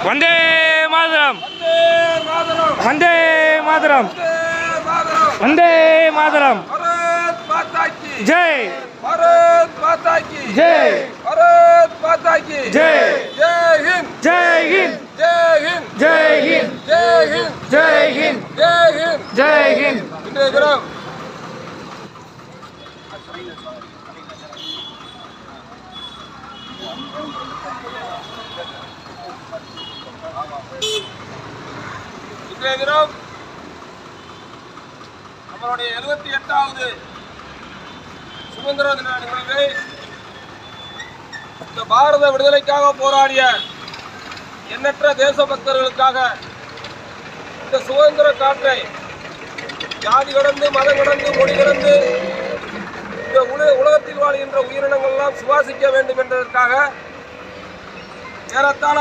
वंदे मातरम वंदे मातरम वंदे मातरम भारत माता की जय भारत माता की जय भारत माता की जय जय हिंद जय हिंद जय हिंद जय हिंद जय हिंद जय हिंद जय हिंद जय हिंद இன்றைய தினம் நம்மளுடைய 78வது சுதந்திர தின நிகழ்வை இந்த பாரத விடுதலைக்காக போராடிய எண்ணற்ற தேசபக்தர்களுக்காக இந்த சுதந்திர காற்றை ஜாதி கடந்து மதம் கடந்து மொழி கடந்து இந்த உலகத்தில் வாழ்கின்ற உயிரினங்கள் எல்லாம் சுவாசிக்க வேண்டும் என்பதற்காக ஏறத்தாழ